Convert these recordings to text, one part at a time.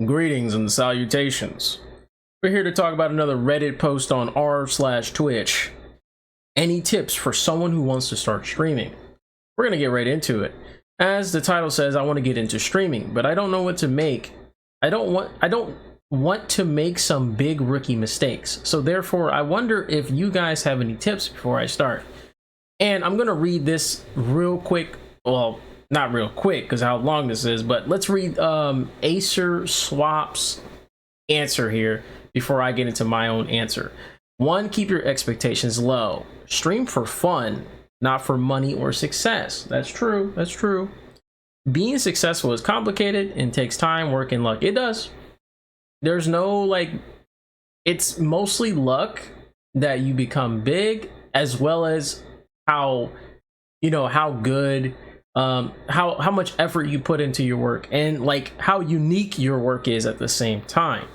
Greetings and salutations. We're here to talk about another Reddit post on r/Twitch. Any tips for someone who wants to start streaming? We're gonna get right into it. As the title says, I want to get into streaming, but I don't know what to make. I don't want to make some big rookie mistakes. So therefore, I wonder if you guys have any tips before I start. And I'm gonna read this real quick. Well, not real quick because how long this is, but let's read Acer Swap's answer here before I get into my own answer. 1, keep your expectations low. Stream for fun, not for money or success. That's true. That's true. Being successful is complicated and takes time, work, and luck. It does. There's no it's mostly luck that you become big, as well as how good how much effort you put into your work, and how unique your work is at the same time.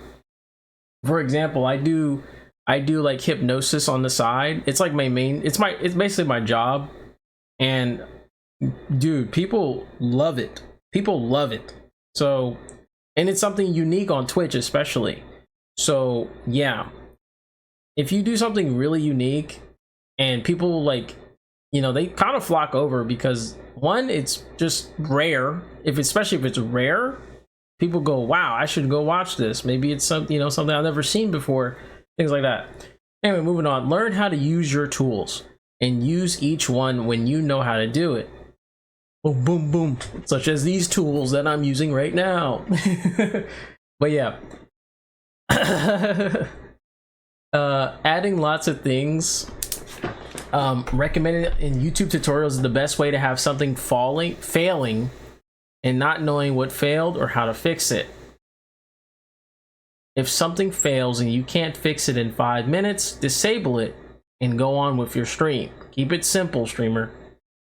For example, I do like hypnosis on the side. It's like it's basically my job, and dude, people love it. So, and it's something unique on Twitch especially. So yeah, if you do something really unique and people they kind of flock over, because 1, it's just rare. Especially if it's rare, people go, wow, I should go watch this. Maybe it's something I've never seen before, things like that. Anyway, moving on. Learn how to use your tools and use each one when you know how to do it. Boom, boom, boom. Such as these tools that I'm using right now. But yeah. Adding lots of things recommended in YouTube tutorials is the best way to have something failing and not knowing what failed or how to fix it. If something fails and you can't fix it in 5 minutes, disable it and go on with your stream. Keep it simple, streamer.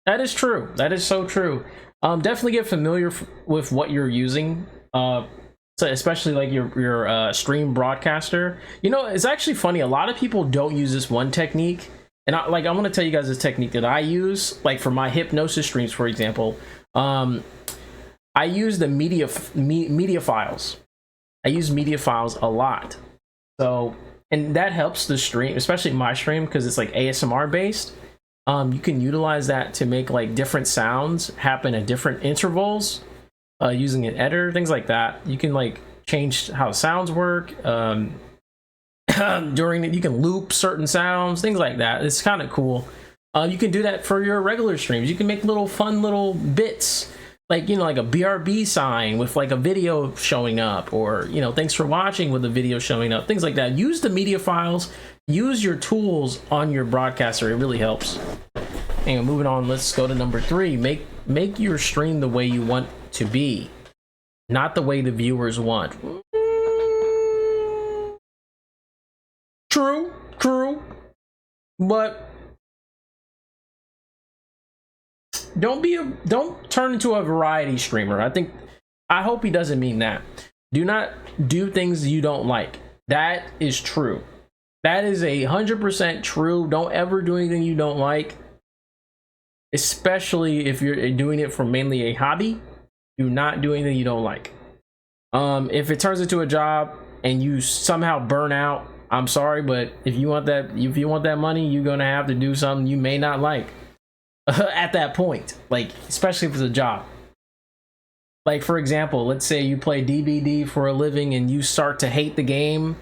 That is true. That is so true. Definitely get familiar with what you're using. So especially your stream broadcaster. It's actually funny. A lot of people don't use this one technique. And I'm going to tell you guys this technique that I use, for my hypnosis streams, for example. I use the media files. I use media files a lot. So, and that helps the stream, especially my stream, because it's ASMR based. You can utilize that to make different sounds happen at different intervals, using an editor, things like that. You can change how sounds work. During it, you can loop certain sounds, things like that. It's kind of cool. You can do that for your regular streams. You can make fun little bits, like a BRB sign with a video showing up, or thanks for watching with a video showing up, things like that. Use the media files, use your tools on your broadcaster. It really helps. Anyway, moving on, let's go to number 3. Make your stream the way you want to be, not the way the viewers want. True, but don't turn into a variety streamer. I hope he doesn't mean that. Do not do things you don't like. That is true. That is 100% true. Don't ever do anything you don't like, especially if you're doing it for mainly a hobby. Do not do anything you don't like. If it turns into a job and you somehow burn out, I'm sorry, but if you want that money, you're gonna have to do something you may not like at that point. Especially if it's a job. For example, let's say you play DBD for a living and you start to hate the game,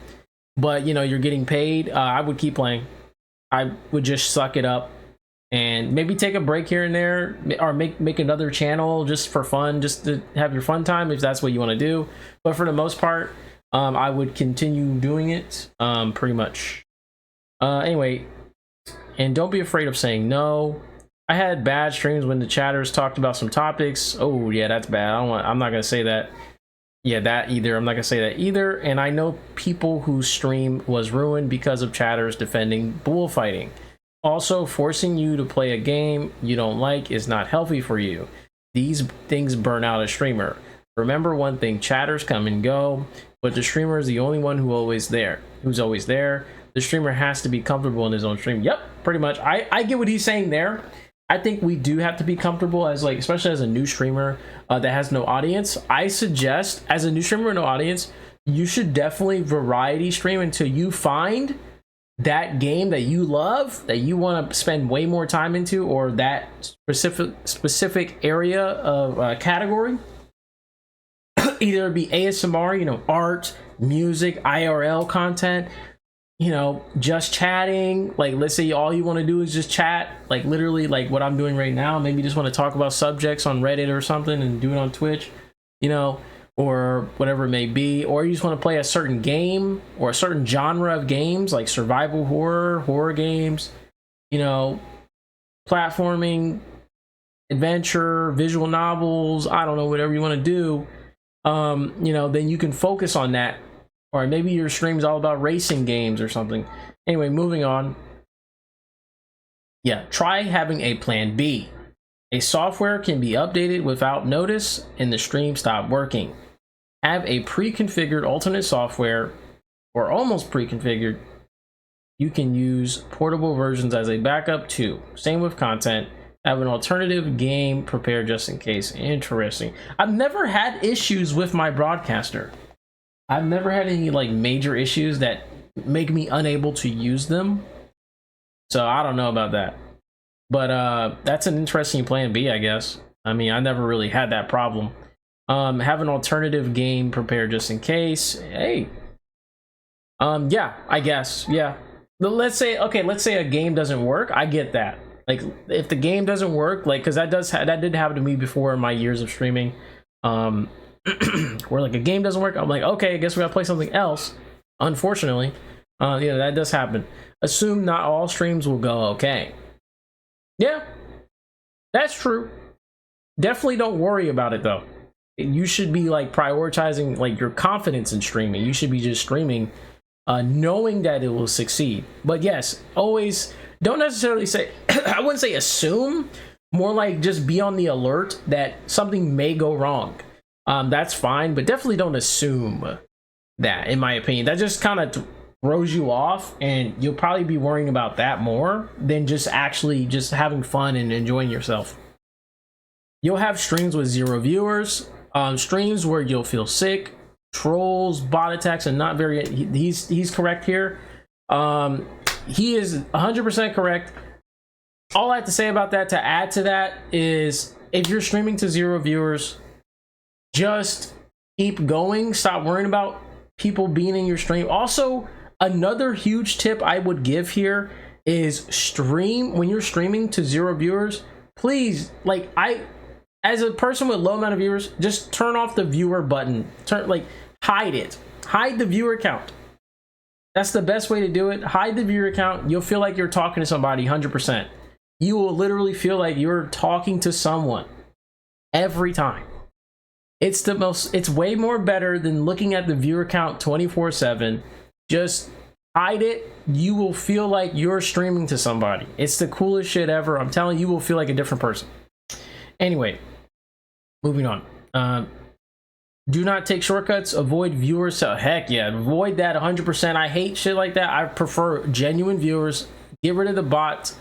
but you're getting paid. I would keep playing. I would just suck it up and maybe take a break here and there, or make another channel just for fun, just to have your fun time if that's what you want to do. But for the most part, I would continue doing it, pretty much. Anyway, and don't be afraid of saying no. I had bad streams when the chatters talked about some topics. Oh yeah, that's bad. I'm not gonna say that. Yeah, that either. I'm not gonna say that either. And I know people whose stream was ruined because of chatters defending bullfighting. Also, forcing you to play a game you don't like is not healthy for you. These things burn out a streamer. Remember one thing: chatters come and go, but the streamer is the only one who's always there. The streamer has to be comfortable in his own stream. Yep, pretty much. I get what he's saying there. I think we do have to be comfortable as, like, especially as a new streamer that has no audience. I suggest, as a new streamer with no audience, you should definitely variety stream until you find that game that you love, that you want to spend way more time into, or that specific area of category. Either it be ASMR, you know, art, music, IRL content, you know, just chatting. Like, let's say all you want to do is just chat, like literally like what I'm doing right now. Maybe you just want to talk about subjects on Reddit or something and do it on Twitch, you know, or whatever it may be. Or you just want to play a certain game or a certain genre of games, like survival horror games, you know, platforming, adventure, visual novels, I don't know, whatever you want to do. You know, then you can focus on that. Or maybe your stream's all about racing games or something. Anyway, moving on. Yeah, try having a plan B. A software can be updated without notice and the stream stop working. Have a pre-configured alternate software, or almost pre-configured. You can use portable versions as a backup too. Same with content. Have an alternative game prepared just in case. Interesting. I've never had issues with my broadcaster. I've never had any like major issues that make me unable to use them. So I don't know about that. But that's an interesting plan B, I guess. I mean, I never really had that problem. Have an alternative game prepared just in case. Hey. Yeah, I guess. Yeah. Let's say a game doesn't work. I get that. Like, if the game doesn't work, like, because that did happen to me before in my years of streaming, where like a game doesn't work, I'm like, okay, I guess we gotta play something else. Unfortunately, yeah, that does happen. Assume not all streams will go okay. Yeah, that's true. Definitely don't worry about it though. You should be like prioritizing like your confidence in streaming. You should be just streaming, knowing that it will succeed. But yes, always. Don't necessarily say, I wouldn't say assume, more like just be on the alert that something may go wrong. That's fine, but definitely don't assume that, in my opinion. That just kind of throws you off, and you'll probably be worrying about that more than just actually just having fun and enjoying yourself. You'll have streams with 0 viewers, streams where you'll feel sick, trolls, bot attacks, and not very, he's correct here. He is 100% correct. All I have to say about that, to add to that, is if you're streaming to 0 viewers, just keep going. Stop worrying about people being in your stream. Also, another huge tip I would give here is when you're streaming to 0 viewers, please, like, as a person with low amount of viewers, just turn off the viewer button. Hide it. Hide the viewer count. That's the best way to do it. Hide the viewer account. You'll feel like you're talking to somebody 100%. You will literally feel like you're talking to someone every time. It's way more better than looking at the viewer count 24/7. Just hide it. You will feel like you're streaming to somebody. It's the coolest shit ever. I'm telling you, you will feel like a different person. Anyway, moving on. Do not take shortcuts. Avoid viewers. Heck yeah, avoid that 100%. I hate shit like that. I prefer genuine viewers. Get rid of the bots.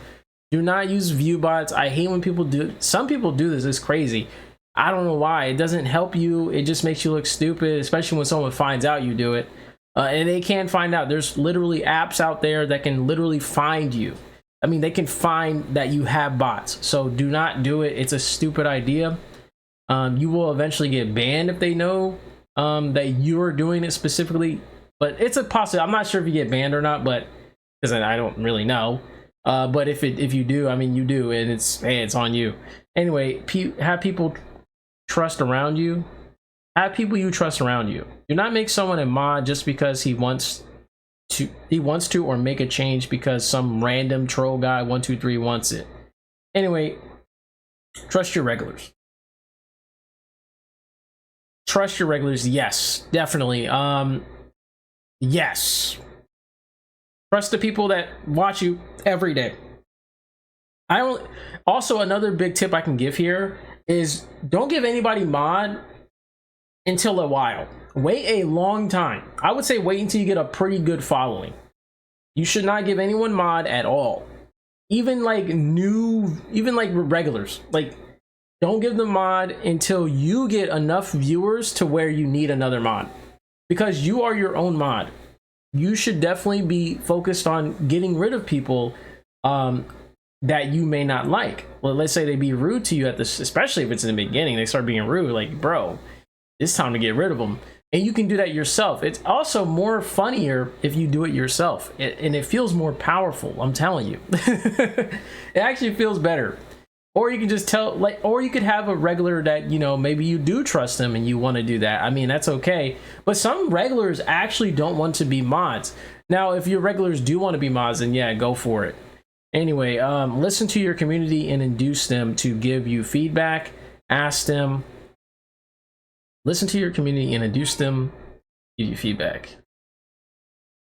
Do not use view bots. I hate when people do. Some people do this. It's crazy. I don't know why. It doesn't help you. It just makes you look stupid, especially when someone finds out you do it. And they can find out. There's literally apps out there that can literally find you. I mean, they can find that you have bots. So do not do it. It's a stupid idea. You will eventually get banned if they know that you're doing it specifically, but it's a possibility. I'm not sure if you get banned or not, but because I don't really know. But if you do, I mean, you do, and it's on you. Anyway, have people trust around you. Have people you trust around you. Do not make someone a mod just because he wants to, or make a change because some random troll guy 123 wants it. Anyway, trust your regulars. Trust your regulars. Yes, definitely. Yes. Trust the people that watch you every day. Also, another big tip I can give here is don't give anybody mod until a while. Wait a long time. I would say wait until you get a pretty good following. You should not give anyone mod at all. even like regulars, like don't give them mod until you get enough viewers to where you need another mod, because you are your own mod. You should definitely be focused on getting rid of people that you may not like. Well, let's say they be rude to you at this, especially if it's in the beginning, they start being rude, like, bro, it's time to get rid of them. And you can do that yourself. It's also more funnier if you do it yourself, and it feels more powerful, I'm telling you. It actually feels better. Or you can just tell, like, or you could have a regular that, you know, maybe you do trust them and you want to do that. I mean, that's okay. But some regulars actually don't want to be mods. Now, if your regulars do want to be mods, then yeah, go for it. Anyway, listen to your community and induce them to give you feedback. Ask them. Listen to your community and induce them to give you feedback.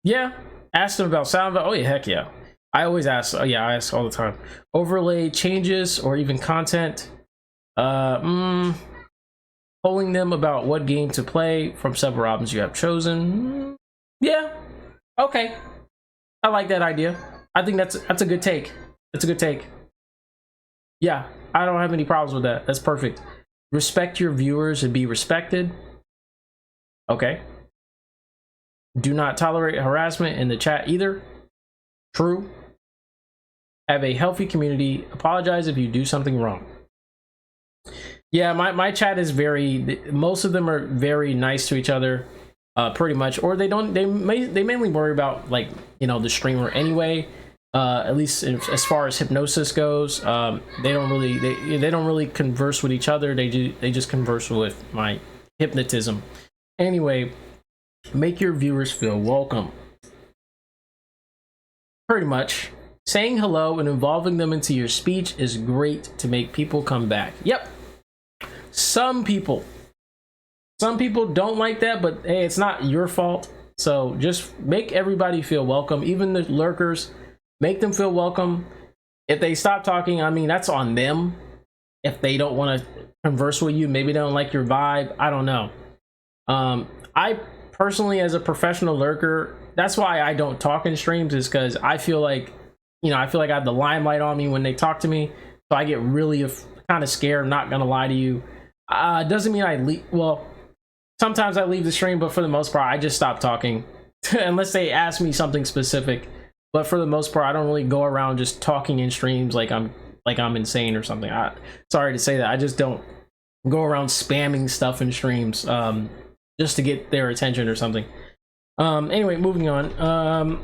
Yeah, ask them about sound. Oh yeah, heck yeah. I always ask. Oh yeah, I ask all the time. Overlay changes or even content. Polling them about what game to play from several options you have chosen. Yeah, okay. I like that idea. I think that's a good take. It's a good take. Yeah, I don't have any problems with that. That's perfect. Respect your viewers and be respected. Okay. Do not tolerate harassment in the chat either. True. Have a healthy community. Apologize if you do something wrong. Yeah, my chat is most of them are very nice to each other, pretty much. Or they mainly worry about, like, you know, the streamer anyway. At least as far as hypnosis goes, they don't really converse with each other. They just converse with my hypnotism. Anyway, make your viewers feel welcome. Pretty much. Saying hello and involving them into your speech is great to make people come back. Yep. Some people don't like that, but hey, it's not your fault. So just make everybody feel welcome, even the lurkers. Make them feel welcome. If they stop talking, I mean, that's on them. If they don't want to converse with you, maybe they don't like your vibe. I don't know. I personally, as a professional lurker, that's why I don't talk in streams, is because I feel like, you know, I feel like I have the limelight on me when they talk to me. So I get really kind of scared. I'm not going to lie to you. Doesn't mean I leave. Well, sometimes I leave the stream, but for the most part, I just stop talking unless they ask me something specific. But for the most part, I don't really go around just talking in streams like I'm insane or something. Sorry to say that. I just don't go around spamming stuff in streams just to get their attention or something. Anyway, moving on.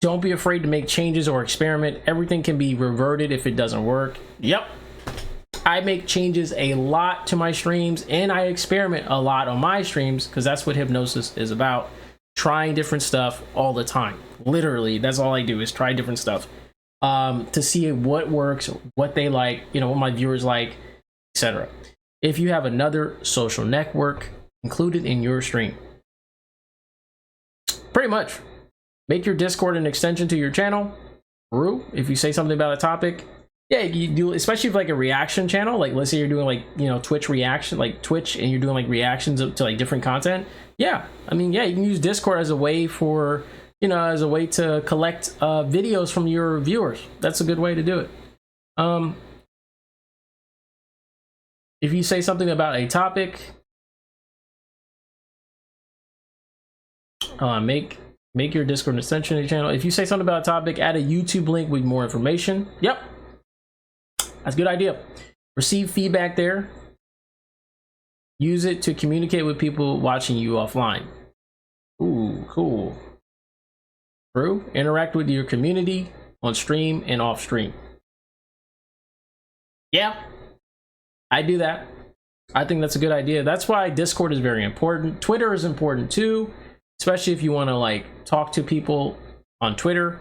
Don't be afraid to make changes or experiment. Everything can be reverted if it doesn't work. Yep. I make changes a lot to my streams, and I experiment a lot on my streams, because that's what hypnosis is about. Trying different stuff all the time. Literally, that's all I do, is try different stuff to see what works, what they like, you know, what my viewers like, etc. If you have another social network included in your stream, pretty much make your Discord an extension to your channel. Rue, if you say something about a topic, yeah, you do, especially if like a reaction channel, like let's say you're doing like, you know, Twitch reaction, like Twitch, and you're doing like reactions to like different content. Yeah, I mean, yeah, you can use Discord as a way for, you know, as a way to collect videos from your viewers. That's a good way to do it. If you say something about a topic, make your Discord an extension to your channel. If you say something about a topic, add a YouTube link with more information. Yep. That's a good idea. Receive feedback there. Use it to communicate with people watching you offline. Ooh, cool. True. Interact with your community on stream and off stream. Yeah, I do that. I think that's a good idea. That's why Discord is very important. Twitter is important too, especially if you want to like talk to people on Twitter,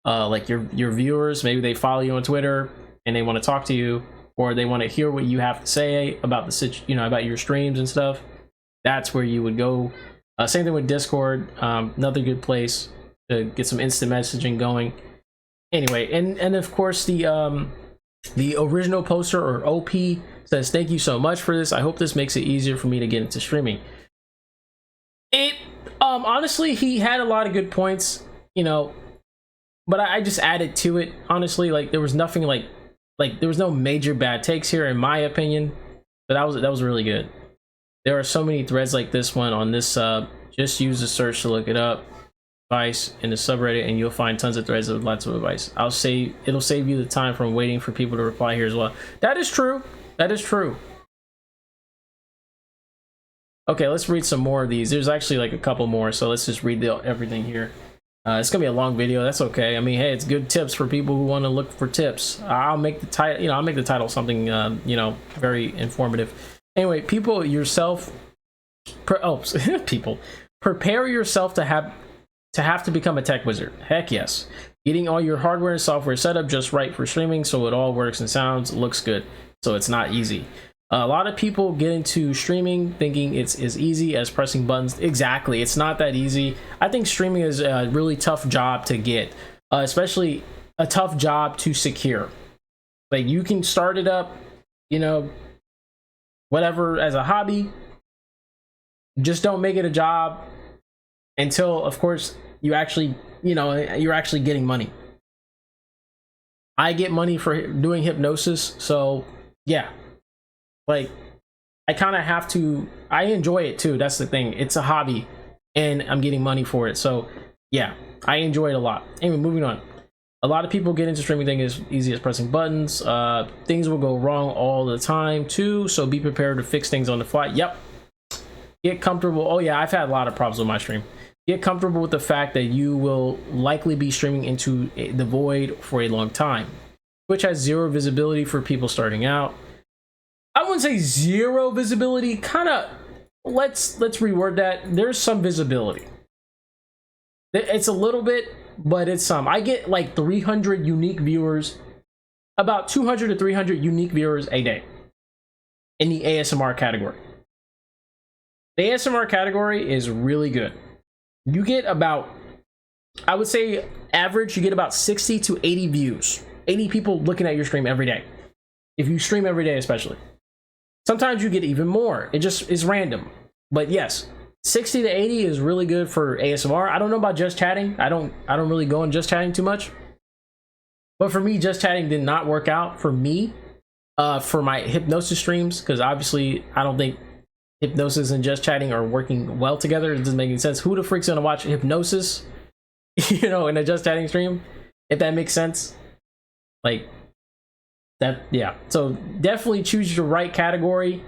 like your viewers. Maybe they follow you on Twitter and they want to talk to you, or they want to hear what you have to say about about your streams and stuff. That's where you would go. Same thing with Discord. Another good place to get some instant messaging going. Anyway, and of course the original poster, or OP, says, "Thank you so much for this. I hope this makes it easier for me to get into streaming." It honestly, he had a lot of good points. You know, but I just added to it. Honestly, like there was nothing like there was no major bad takes here in my opinion. But that was really good. There are so many threads like this one on this sub. Just use the search to look it up, advice in the subreddit, and you'll find tons of threads with lots of advice. It'll save you the time from waiting for people to reply here as well. That is true. That is true. Okay, let's read some more of these. There's actually like a couple more, so let's just read everything here. It's gonna be a long video. That's okay. I mean, hey, it's good tips for people who want to look for tips. I'll make the title, I'll make the title something, very informative. Anyway, people yourself, people, prepare yourself to have to become a tech wizard. Heck yes. Getting all your hardware and software set up just right for streaming so it all works and sounds, looks good. So it's not easy. A lot of people get into streaming thinking it's as easy as pressing buttons. Exactly, it's not that easy. I think streaming is a really tough job to get, especially a tough job to secure. Like you can start it up, whatever as a hobby. Just don't make it a job until, of course, you actually, you're actually getting money. I get money for doing hypnosis, so yeah. Like I kind of have to, I enjoy it too. That's the thing. It's a hobby and I'm getting money for it. So yeah, I enjoy it a lot. Anyway, moving on. A lot of people get into streaming thinking it's easy as pressing buttons. Things will go wrong all the time too. So be prepared to fix things on the fly. Yep. Get comfortable. Oh yeah, I've had a lot of problems with my stream. Get comfortable with the fact that you will likely be streaming into the void for a long time. Twitch has zero visibility for people starting out. I wouldn't say zero visibility, kind of, let's reword that. There's some visibility. It's a little bit, but it's some. I get like 300 unique viewers, about 200 to 300 unique viewers a day in the ASMR category. The ASMR category is really good. You get about, I would say average, you get about 60 to 80 views. 80 people looking at your stream every day. If you stream every day especially. Sometimes you get even more. It just is random. But yes, 60 to 80 is really good for ASMR. I don't know about just chatting. I don't really go on just chatting too much. But for me, just chatting did not work out for me for my hypnosis streams, because obviously I don't think hypnosis and just chatting are working well together. It doesn't make any sense. Who the freak's gonna watch hypnosis, in a just chatting stream? If that makes sense. Like that, yeah. So definitely choose your right category.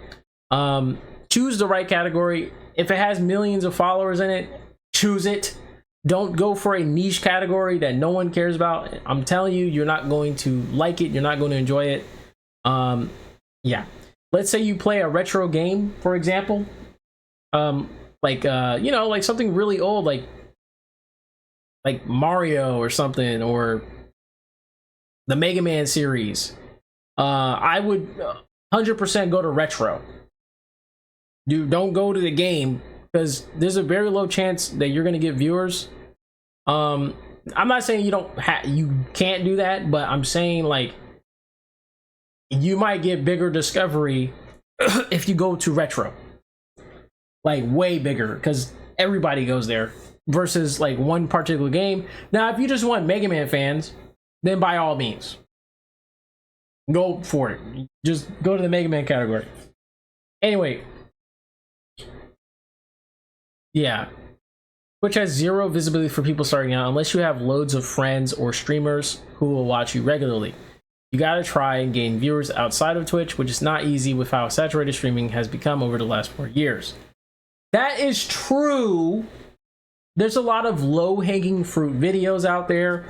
Choose the right category. If it has millions of followers in it, choose it. Don't go for a niche category that no one cares about. I'm telling you, you're not going to like it. You're not going to enjoy it. Yeah. Let's say you play a retro game, for example. Like something really old, like Mario or something, or the Mega Man series. I would 100% go to retro. Don't go to the game, because there's a very low chance that you're gonna get viewers. I'm not saying you can't do that, but I'm saying like you might get bigger discovery if you go to retro, like way bigger, because everybody goes there versus like one particular game. Now, if you just want Mega Man fans, then by all means, go for it. Just go to the Mega Man category. Anyway, yeah. Twitch has zero visibility for people starting out unless you have loads of friends or streamers who will watch you regularly. You gotta try and gain viewers outside of Twitch, which is not easy with how saturated streaming has become over the last 4 years. That is true. There's a lot of low-hanging fruit videos out there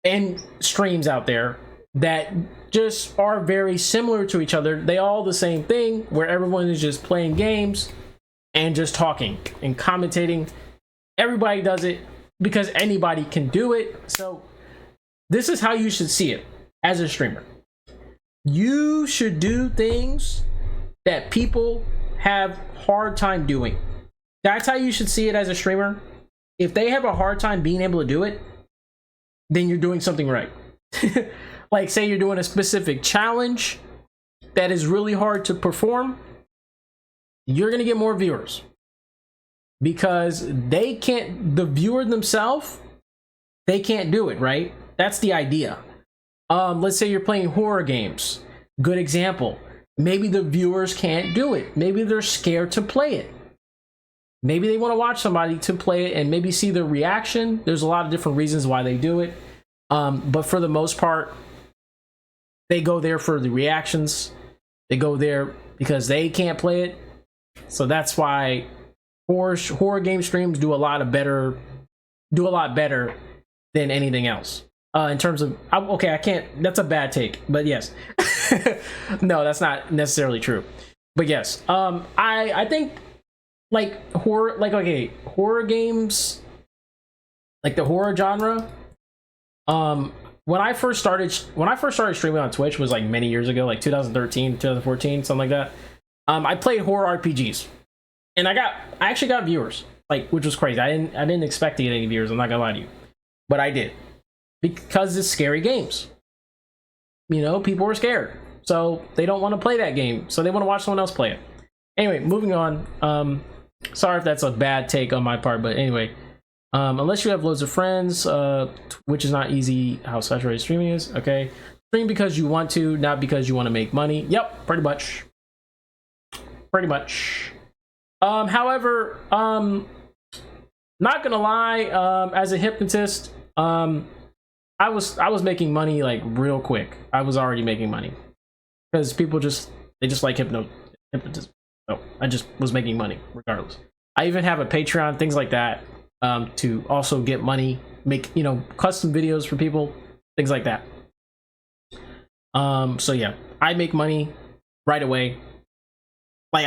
and streams out there that just are very similar to each other. They all the same thing, where everyone is just playing games and just talking and commentating. Everybody does it because anybody can do it. So this is how you should see it as a streamer. You should do things that people have hard time doing. That's how you should see it as a streamer. If they have a hard time being able to do it, then you're doing something right. Like, say you're doing a specific challenge that is really hard to perform, you're gonna get more viewers, because they can't, the viewer themselves they can't do it, right? That's the idea. Let's say you're playing horror games. Good example. Maybe the viewers can't do it. Maybe they're scared to play it. Maybe they want to watch somebody to play it and maybe see their reaction. There's a lot of different reasons why they do it. But for the most part, they go there for the reactions. They go there because they can't play it. So that's why horror game streams do a lot better than anything else. In terms of, okay, I can't, that's a bad take, but yes. No, that's not necessarily true. But yes, I think like horror games, like the horror genre, when I first started streaming on Twitch was like many years ago, like 2013, 2014, something like that. I played horror RPGs, and I actually got viewers, like, which was crazy. I didn't expect to get any viewers. I'm not gonna lie to you, but I did, because it's scary games. You know, people were scared, so they don't want to play that game, so they want to watch someone else play it. Anyway, moving on. Sorry if that's a bad take on my part, but anyway. Unless you have loads of friends, which is not easy how saturated streaming is, okay? Stream because you want to, not because you want to make money. Yep, pretty much. Pretty much. However, not gonna lie, as a hypnotist, I was making money like real quick. I was already making money. Because people they just like hypnotism. So I just was making money regardless. I even have a Patreon, things like that. To also get money, make, you know, custom videos for people, things like that. So yeah, I make money right away. Like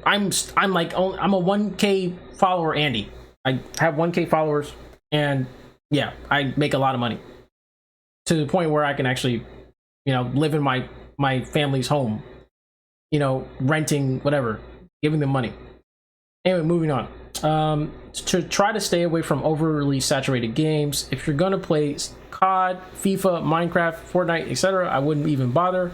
I'm like, I'm a 1K follower Andy. I have 1K followers, and yeah, I make a lot of money to the point where I can actually, you know, live in my family's home, you know, renting, whatever, giving them money. Anyway, moving on. To try to stay away from overly saturated games. If you're gonna play COD, FIFA, Minecraft, Fortnite, etc., I wouldn't even bother.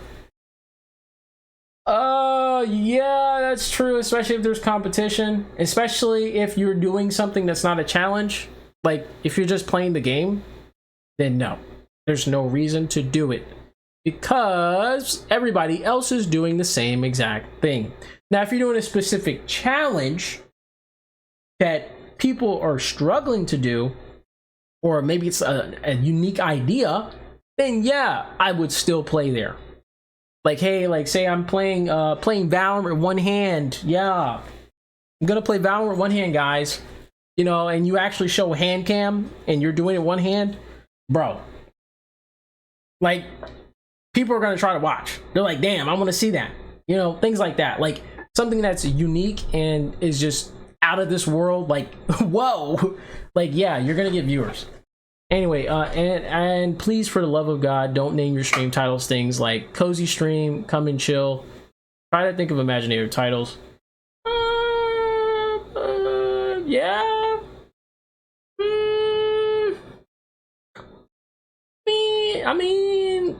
Yeah, that's true, especially if there's competition, especially if you're doing something that's not a challenge. Like, if you're just playing the game, then no, there's no reason to do it, because everybody else is doing the same exact thing. Now, if you're doing a specific challenge that people are struggling to do, or maybe it's a unique idea, then yeah, I would still play there. Like, hey, like, say I'm playing Valorant with one hand. Yeah, I'm gonna play Valorant with one hand, guys. You know, and you actually show hand cam and you're doing it one hand, bro. Like, people are gonna try to watch. They're like, damn, I want to see that. You know, things like that. Like, something that's unique and is just out of this world. Like, whoa. Like, yeah, you're gonna get viewers. Anyway, and please, for the love of God, don't name your stream titles things like Cozy Stream, Come and Chill. Try to think of imaginative titles. Yeah. I mean,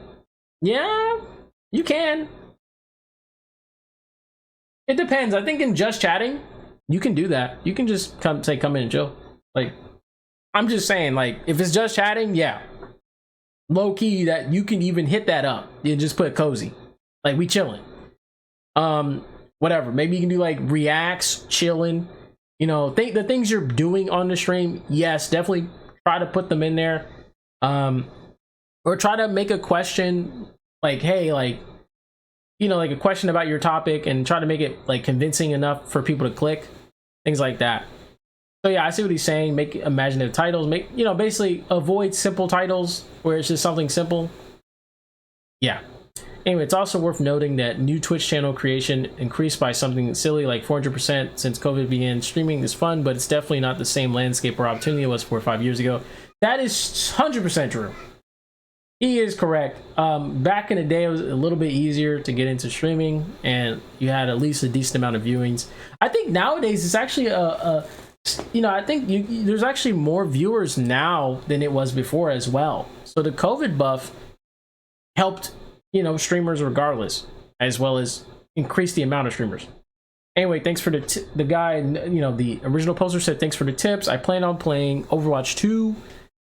yeah, you can. It depends. I think in just chatting, you can do that. You can just come in and chill. Like, I'm just saying, like, if it's just chatting, yeah, low key, that you can even hit that up. You just put cozy, like, we chilling. Whatever. Maybe you can do like reacts, chilling. You know, the things you're doing on the stream. Yes, definitely try to put them in there. Or try to make a question like, hey, like, you know, like a question about your topic, and try to make it like convincing enough for people to click, things like that. So yeah, I see what he's saying. Make imaginative titles. Make, you know, basically avoid simple titles where it's just something simple. Yeah. Anyway, it's also worth noting that new Twitch channel creation increased by something silly like 400% since COVID began. Streaming is fun, but it's definitely not the same landscape or opportunity it was 4 or 5 years ago. That is 100% true. He is correct. Back in the day, it was a little bit easier to get into streaming, and you had at least a decent amount of viewings. I think nowadays it's actually you know, I think there's actually more viewers now than it was before as well. So the COVID buff helped, you know, streamers regardless, as well as increase the amount of streamers. Anyway, thanks for the guy, you know, the original poster said, thanks for the tips. I plan on playing Overwatch 2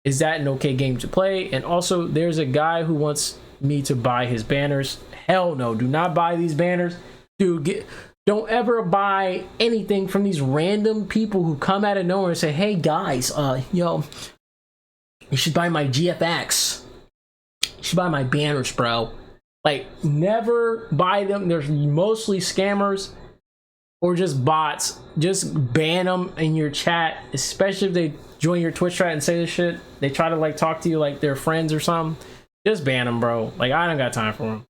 Is that an okay game to play? And also, there's a guy who wants me to buy his banners. Hell no, do not buy these banners. Dude, don't ever buy anything from these random people who come out of nowhere and say, hey guys, yo, you should buy my GFX. You should buy my banners, bro. Like, never buy them. They're mostly scammers or just bots. Just ban them in your chat, especially if they join your Twitch chat and say this shit. They try to like talk to you like they're friends or something. Just ban them, bro. Like, I don't got time for them.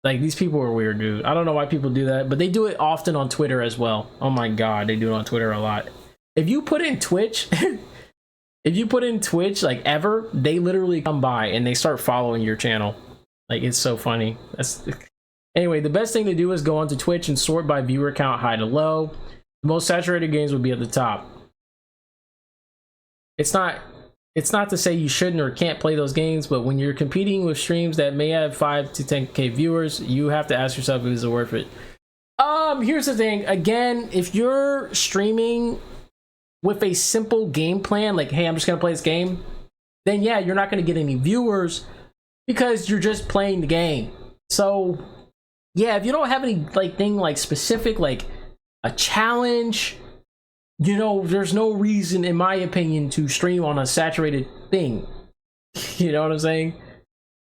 Like, these people are weird, dude. I don't know why people do that, but they do it often on Twitter as well. Oh my god, they do it on Twitter a lot. If you put in Twitch, if you put in Twitch, like, ever, they literally come by and they start following your channel. Like, it's so funny. Anyway, the best thing to do is go onto Twitch and sort by viewer count, high to low. The most saturated games would be at the top. It's not to say you shouldn't or can't play those games, but when you're competing with streams that may have 5 to 10k viewers, you have to ask yourself, is it worth it? Here's the thing. Again, if you're streaming with a simple game plan, like, hey, I'm just gonna play this game, then yeah, you're not gonna get any viewers because you're just playing the game. So yeah, if you don't have any like thing like specific, like a challenge, you know, there's no reason, in my opinion, to stream on a saturated thing. You know what I'm saying?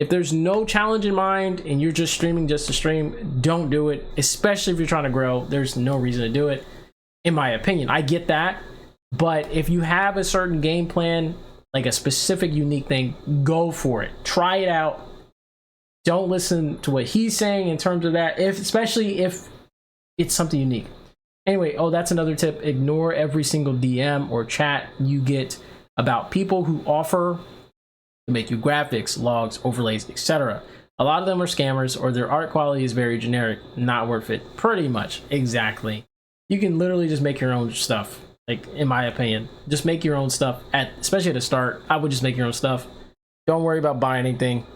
If there's no challenge in mind and you're just streaming just to stream, don't do it. Especially if you're trying to grow, there's no reason to do it, in my opinion. I get that, but if you have a certain game plan, like a specific unique thing, go for it. Try it out. Don't listen to what he's saying in terms of that, especially if it's something unique. Anyway, oh, that's another tip. Ignore every single DM or chat you get about people who offer to make you graphics, logs, overlays, etc. A lot of them are scammers or their art quality is very generic. Not worth it. Pretty much. Exactly. You can literally just make your own stuff. Like, in my opinion, just make your own stuff, especially at the start. I would just make your own stuff. Don't worry about buying anything.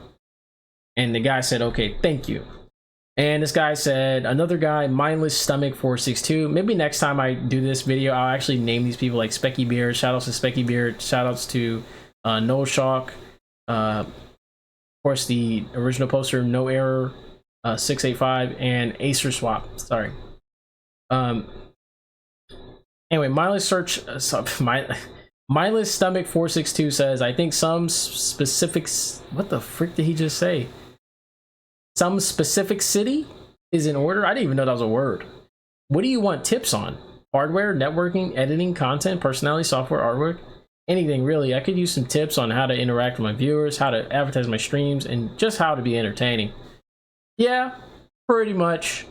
And the guy said, okay, thank you. And this guy said, another guy, mindless stomach 462. Maybe next time I do this video, I'll actually name these people, like Specky Beard. Shout outs to Specky Beard. Shout outs to No Shock. Of course, the original poster, No Error 685, and Acer Swap. Sorry. Anyway, mindless mindless stomach 462 says, I think some specifics. What the frick did he just say? Some specific city is in order. I didn't even know that was a word. What do you want tips on? Hardware, networking, editing, content, personality, software, artwork, anything really. I could use some tips on how to interact with my viewers, how to advertise my streams, and just how to be entertaining. Yeah, pretty much.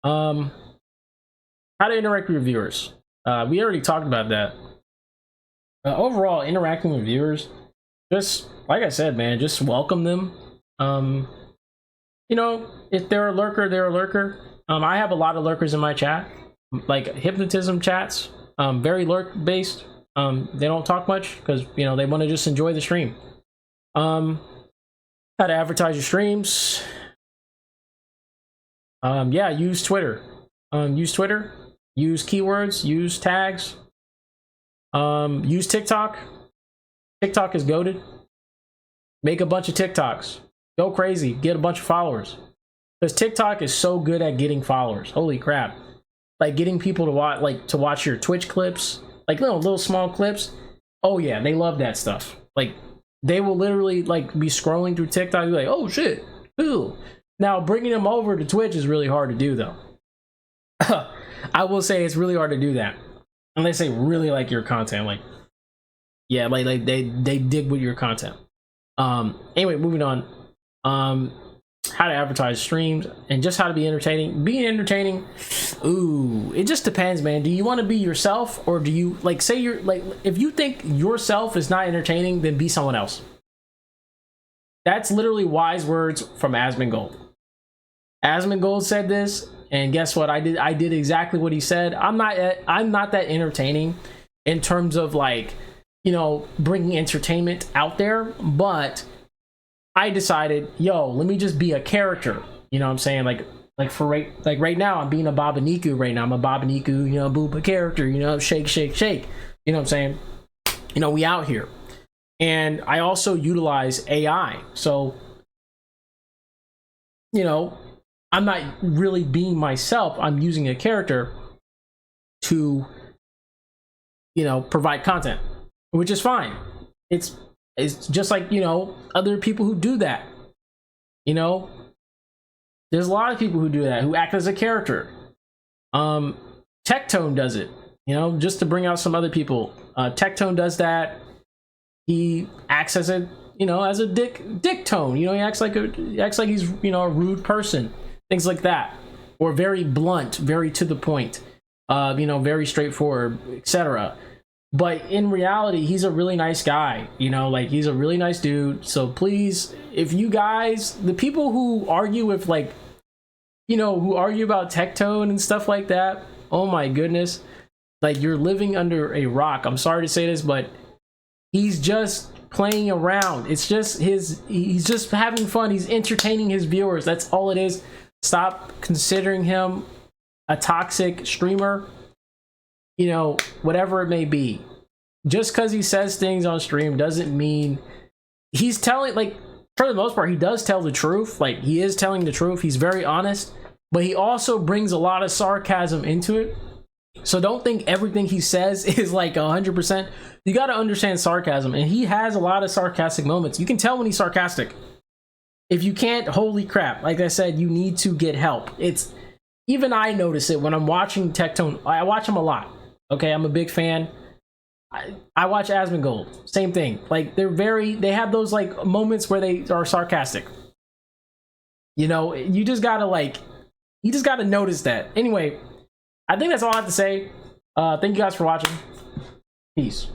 How to interact with your viewers. We already talked about that. Overall, interacting with viewers, just like I said, man, just welcome them. You know, if they're a lurker, they're a lurker. I have a lot of lurkers in my chat, like hypnotism chats, very lurk based. They don't talk much because, you know, they want to just enjoy the stream. How to advertise your streams. Yeah, use Twitter. Use Twitter. Use keywords. Use tags. Use TikTok. TikTok is goated. Make a bunch of TikToks. Go crazy. Get a bunch of followers. Because TikTok is so good at getting followers. Holy crap. Like getting people to watch your Twitch clips. Like little small clips. Oh yeah, they love that stuff. Like they will literally like be scrolling through TikTok and be like, oh shit, cool. Now bringing them over to Twitch is really hard to do though. I will say it's really hard to do that. Unless they really like your content. Like, yeah, like they dig with your content. Anyway, moving on. How to advertise streams and just how to be entertaining. Being entertaining, ooh, it just depends, man. Do you want to be yourself, or do you like say you're like, if you think yourself is not entertaining, then be someone else. That's literally wise words from Asmongold. Asmongold said this, and guess what? I did exactly what he said. I'm not that entertaining in terms of like, you know, bringing entertainment out there, but I decided, yo, let me just be a character. You know what I'm saying? Like right now, I'm being a Babaniku right now. I'm a Babaniku, you know, booba character, you know, shake, shake, shake. You know what I'm saying? You know, we out here. And I also utilize AI. So, you know, I'm not really being myself. I'm using a character to, you know, provide content, which is fine. It's just like, you know, other people who do that. You know, there's a lot of people who do that, who act as a character. Tectone does it, you know, just to bring out some other people. Tectone does that. He acts as a, you know, as a dick tone. You know, he acts like he's, you know, a rude person, things like that, or very blunt, very to the point, you know, very straightforward, etc. But in reality, he's a really nice guy. You know, like, he's a really nice dude. So please, if you guys, the people who argue with, like, you know, who argue about Tectone and stuff like that, oh my goodness, like, you're living under a rock. I'm sorry to say this, but he's just playing around. It's just he's just having fun. He's entertaining his viewers. That's all it is. Stop considering him a toxic streamer, you know, whatever it may be. Just because he says things on stream doesn't mean he's telling, like, for the most part, he does tell the truth. Like, he is telling the truth. He's very honest, but he also brings a lot of sarcasm into it. So don't think everything he says is like 100%. You got to understand sarcasm, and he has a lot of sarcastic moments. You can tell when he's sarcastic. If you can't, holy crap, like I said, you need to get help. It's, even I notice it when I'm watching Tectone. I watch him a lot. Okay, I'm a big fan. I watch Asmongold, same thing. Like, they have those, like, moments where they are sarcastic. You know, you just gotta notice that. Anyway, I think that's all I have to say. Thank you guys for watching. Peace.